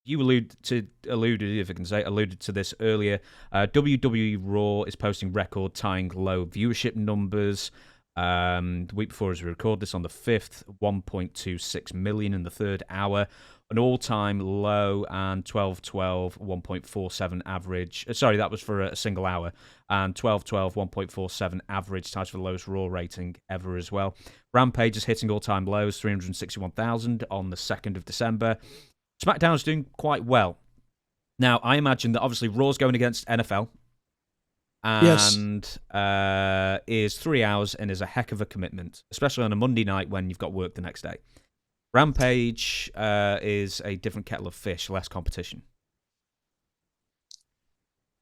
you alluded to this earlier. WWE Raw is posting record-tying low viewership numbers. The week before, as we record this on the 5th, 1.26 million in the third hour, an all-time low, and 12-12, 1.47 average. Sorry, that was for a single hour, and 12-12, 1.47 average, ties for the lowest Raw rating ever as well. Rampage is hitting all-time lows, 361,000 on the 2nd of December. SmackDown's doing quite well. Now, I imagine that obviously Raw's going against NFL, and is 3 hours and is a heck of a commitment, especially on a Monday night when you've got work the next day. Rampage is a different kettle of fish, less competition.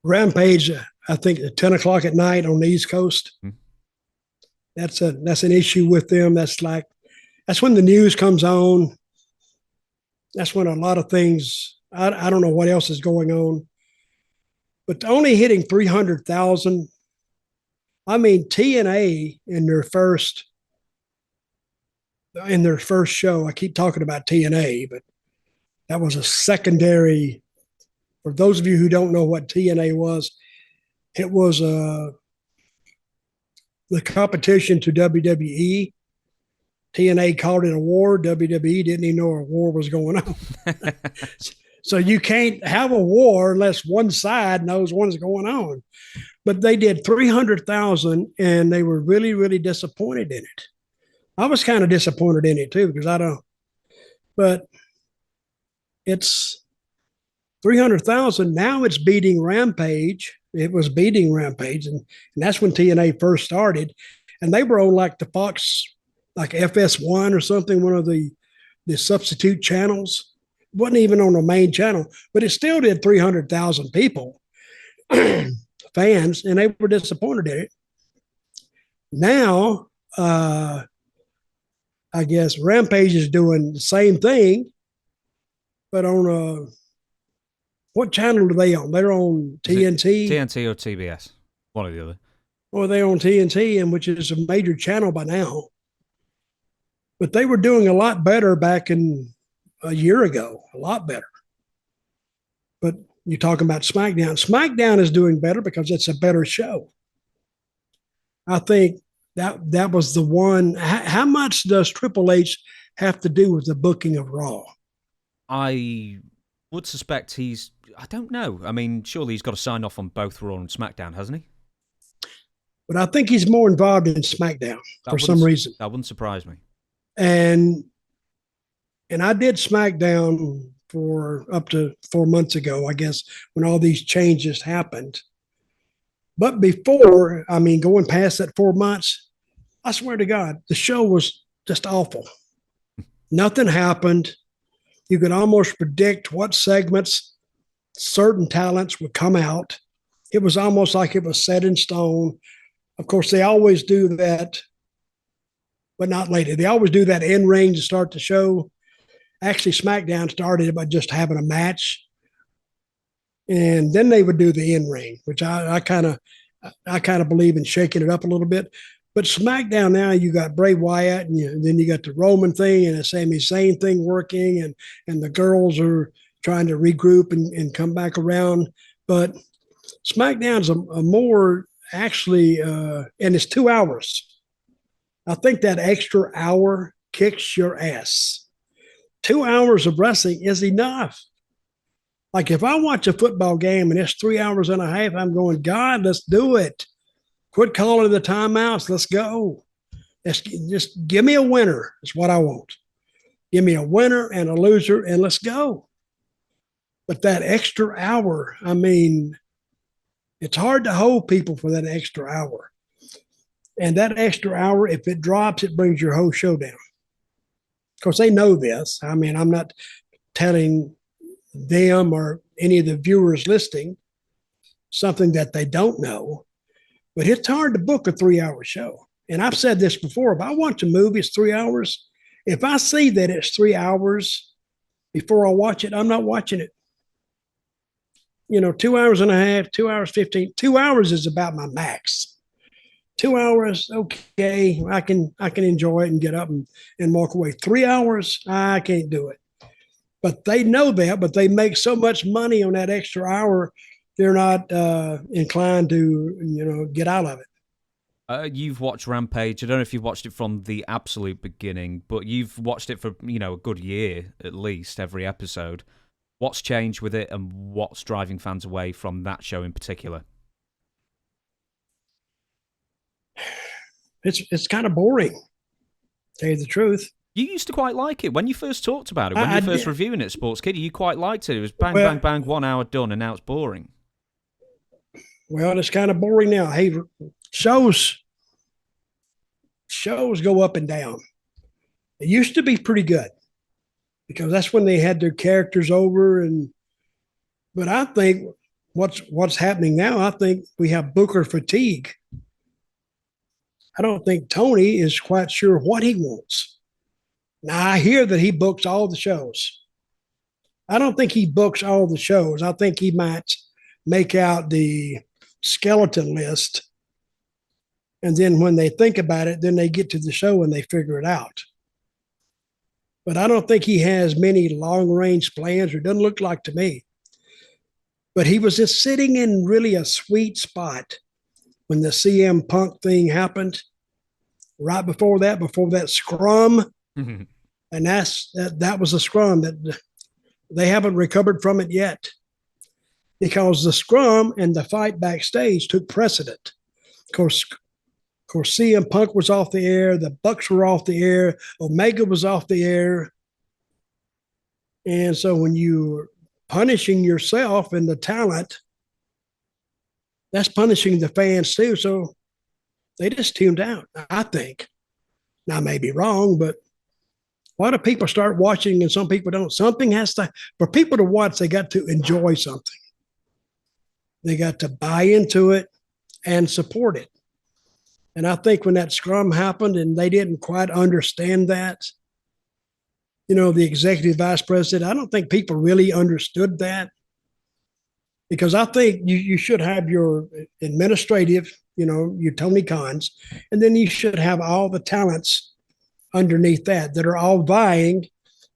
Rampage, I think at 10 o'clock at night on the East Coast. That's an issue with them. That's when the news comes on. That's when a lot of things, I don't know what else is going on. But only hitting 300,000, I mean, TNA in their first show, I keep talking about TNA, but that was a secondary. For those of you who don't know what TNA was, it was the competition to WWE. TNA called it a war. WWE didn't even know a war was going on. So you can't have a war unless one side knows what's going on. But they did 300,000, and they were really, really disappointed in it. I was kind of disappointed in it too, because but it's 300,000. Now it's beating Rampage. It was beating Rampage, and that's when TNA first started. And they were on like the Fox, like FS1 or something, one of the substitute channels. Wasn't even on the main channel, but it still did 300,000 people, fans, and they were disappointed in it. Now, I guess Rampage is doing the same thing, but on what channel are they on? They're on TNT? TNT or TBS, one or the other. Well, they're on TNT, and which is a major channel by now. But they were doing a lot better back in a year ago, a lot better. But you're talking about SmackDown. SmackDown is doing better because it's a better show. I think that was the one. How much does Triple H have to do with the booking of Raw? I would suspect I don't know. I mean, surely he's got to sign off on both Raw and SmackDown, hasn't he? But I think he's more involved in SmackDown for some reason. That wouldn't surprise me. And I did SmackDown for up to 4 months ago, I guess, when all these changes happened. But before, I mean, going past that 4 months, I swear to God, the show was just awful. Nothing happened. You could almost predict what segments certain talents would come out. It was almost like it was set in stone. Of course, they always do that, but not later. They always do that in ring to start the show. Actually, SmackDown started by just having a match, and then they would do the in ring, which I kind of believe in shaking it up a little bit. But SmackDown now, you got Bray Wyatt, and then you got the Roman thing and the Sami Zayn thing working, and the girls are trying to regroup and come back around. But SmackDown's a more actually, and it's 2 hours. I think that extra hour kicks your ass. 2 hours of wrestling is enough. Like if I watch a football game and it's 3 hours and a half, I'm going, God, let's do it. Quit calling the timeouts. Let's go. Just give me a winner. Is what I want. Give me a winner and a loser, and let's go. But that extra hour, I mean, it's hard to hold people for that extra hour. And that extra hour, if it drops, it brings your whole show down. Of course, they know this. I mean, I'm not telling them or any of the viewers listening something that they don't know. But it's hard to book a 3 hour show. And I've said this before, if I watch a movie, it's 3 hours. If I see that it's 3 hours before I watch it, I'm not watching it. 2 hours and a half, 2 hours, 15. 2 hours is about my max. 2 hours, okay, I can enjoy it and get up and walk away. 3 hours, I can't do it. but they know that, but they make so much money on that extra hour, they're not inclined to, get out of it. You've watched Rampage. I don't know if you've watched it from the absolute beginning, but you've watched it for, a good year at least, every episode. What's changed with it, and what's driving fans away from that show in particular? It's kind of boring, to tell you the truth. You used to quite like it when you first talked about it. When you were first reviewing it, Sports Kid, you quite liked it. It was bang, bang, bang, 1 hour done, and now it's boring. Well, it's kind of boring now. Hey, shows go up and down. It used to be pretty good because that's when they had their characters over, but I think what's happening now, I think we have booker fatigue. I don't think Tony is quite sure what he wants. Now, I hear that he books all the shows. I don't think he books all the shows. I think he might make out the skeleton list. And then when they think about it, then they get to the show and they figure it out. But I don't think he has many long-range plans, or doesn't look like to me. But he was just sitting in really a sweet spot when the CM Punk thing happened. Right before that scrum, and that was a scrum that they haven't recovered from it yet, because the scrum and the fight backstage took precedent. Of course, CM Punk was off the air, the Bucks were off the air, Omega was off the air, and so when you're punishing yourself and the talent, that's punishing the fans too. So they just tuned out, I think. Now, I may be wrong, but a lot of people start watching and some people don't. Something has to, for people to watch, they got to enjoy something. They got to buy into it and support it. And I think when that scrum happened and they didn't quite understand that, the executive vice president, I don't think people really understood that. Because I think you should have your administrative, your Tony Khans, and then you should have all the talents underneath that are all vying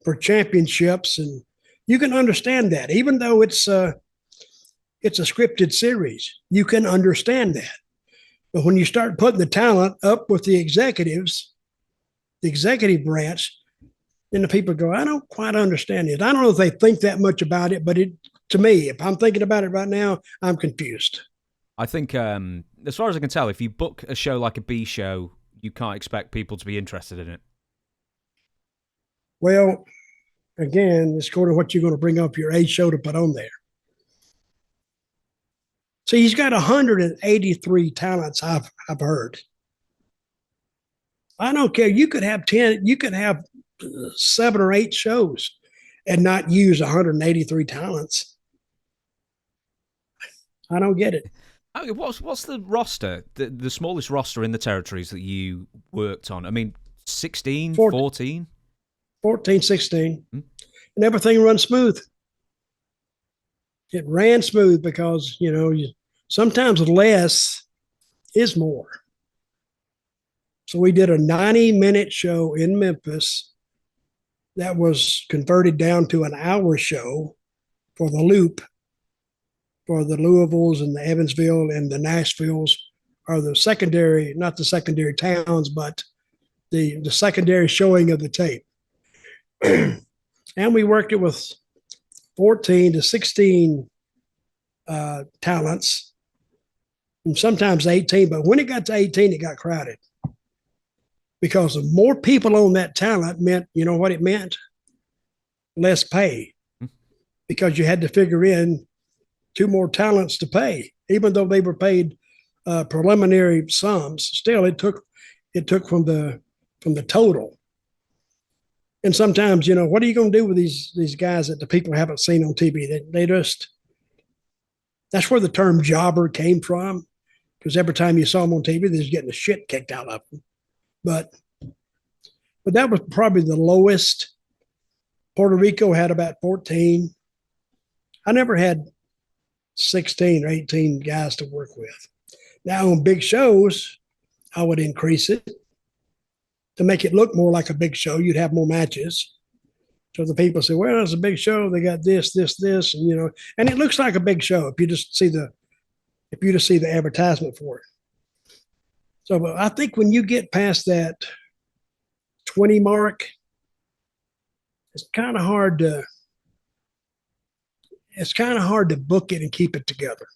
for championships. And you can understand that, even though it's a scripted series, you can understand that. But when you start putting the talent up with the executives, the executive branch, then the people go, I don't quite understand it. I don't know if they think that much about it, but to me, if I'm thinking about it right now, I'm confused. I think, as far as I can tell, if you book a show like a B show, you can't expect people to be interested in it. Well, again, it's according to what you're going to bring up your A show to put on there. See, he's got 183 talents, I've heard. I don't care. You could have 10, you could have 7 or 8 shows and not use 183 talents. I don't get it. What's the roster, the smallest roster in the territories that you worked on? I mean, 16, 14? 14, 16. And everything runs smooth. It ran smooth because, sometimes less is more. So we did a 90-minute show in Memphis that was converted down to an hour show for the loop, for the Louisvilles and the Evansville and the Nashvilles, are the secondary, not the secondary towns, but the secondary showing of the tape. And we worked it with 14 to 16 talents, and sometimes 18. But when it got to 18, it got crowded. Because the more people on that talent meant, you know what it meant? Less pay. Because you had to figure in 2 more talents to pay. Even though they were paid preliminary sums, still it took from the total. And sometimes, what are you going to do with these guys that the people haven't seen on TV? They just, that's where the term jobber came from, because every time you saw them on TV, they was getting the shit kicked out of them. But that was probably the lowest. Puerto Rico had about 14. I never had 16 or 18 guys to work with. Now on big shows, I would increase it to make it look more like a big show. You'd have more matches. So the people say, well, it's a big show. They got this, this, this, and and it looks like a big show if you just see the advertisement for it. So, but I think when you get past that 20 mark, it's kind of hard to book it and keep it together,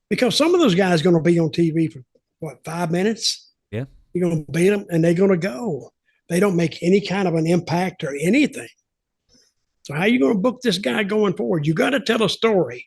because some of those guys are going to be on TV for what, 5 minutes? Yeah, you're going to beat them and they're going to go. They don't make any kind of an impact or anything. So how are you going to book this guy going forward? You got to tell a story.